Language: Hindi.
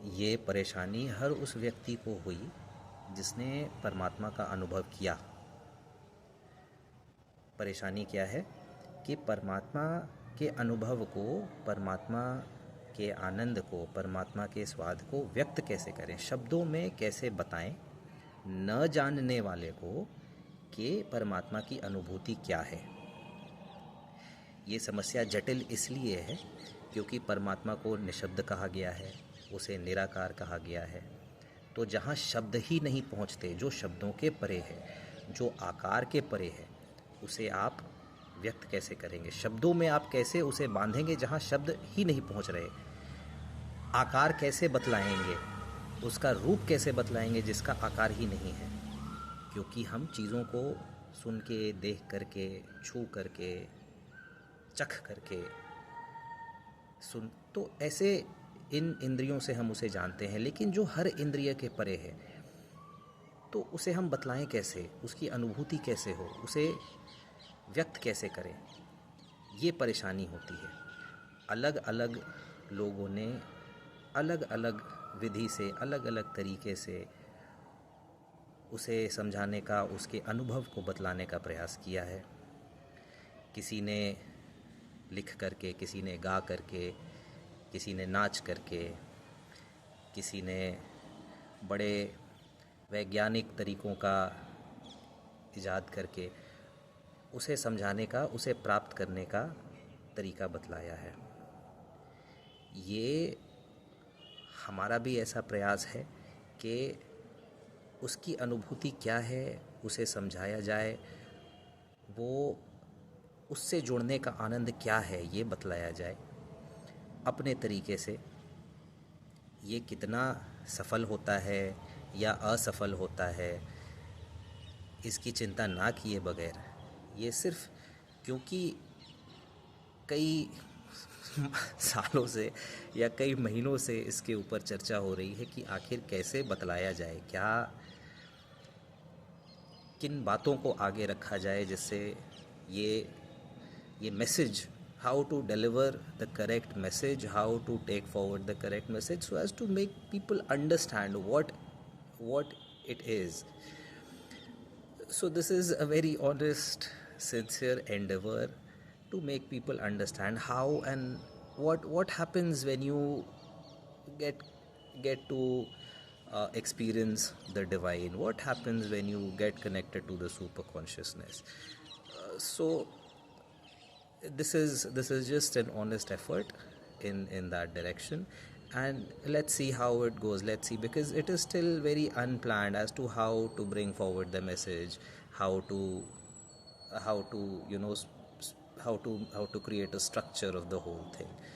ये परेशानी हर उस व्यक्ति को हुई जिसने परमात्मा का अनुभव किया। परेशानी क्या है कि परमात्मा के अनुभव को, परमात्मा के आनंद को, परमात्मा के स्वाद को व्यक्त कैसे करें, शब्दों में कैसे बताएं न जानने वाले को कि परमात्मा की अनुभूति क्या है। ये समस्या जटिल इसलिए है क्योंकि परमात्मा को निशब्द कहा गया है, उसे निराकार कहा गया है। तो जहाँ शब्द ही नहीं पहुँचते, जो शब्दों के परे है, जो आकार के परे है, उसे आप व्यक्त कैसे करेंगे? शब्दों में आप कैसे उसे बांधेंगे जहाँ शब्द ही नहीं पहुँच रहे? आकार कैसे बतलाएंगे? उसका रूप कैसे बतलाएंगे जिसका आकार ही नहीं है? क्योंकि हम चीज़ों को सुन के, देख करके, छू करके, चख करके सुन, तो ऐसे इन इंद्रियों से हम उसे जानते हैं। लेकिन जो हर इंद्रिय के परे है, तो उसे हम बतलाएं कैसे? उसकी अनुभूति कैसे हो? उसे व्यक्त कैसे करें? ये परेशानी होती है। अलग अलग लोगों ने अलग अलग विधि से, अलग अलग तरीके से उसे समझाने का, उसके अनुभव को बतलाने का प्रयास किया है। किसी ने लिख करके, किसी ने गा करके, किसी ने नाच करके, किसी ने बड़े वैज्ञानिक तरीक़ों का इजाद करके उसे समझाने का, उसे प्राप्त करने का तरीक़ा बतलाया है। ये हमारा भी ऐसा प्रयास है कि उसकी अनुभूति क्या है उसे समझाया जाए, वो उससे जुड़ने का आनंद क्या है ये बतलाया जाए अपने तरीके से। ये कितना सफल होता है या असफल होता है, इसकी चिंता ना किए बगैर, ये सिर्फ क्योंकि कई सालों से या कई महीनों से इसके ऊपर चर्चा हो रही है कि आखिर कैसे बतलाया जाए, क्या किन बातों को आगे रखा जाए जिससे ये message, how to deliver the correct message, how to take forward the correct message so as to make people understand what it is. So this is a very honest, sincere endeavor to make people understand how and what happens when you get to experience the divine, what happens when you get connected to the super consciousness. So this is just an honest effort in that direction, and let's see how it goes. Let's see, because it is still very unplanned as to how to bring forward the message, how to how to create a structure of the whole thing.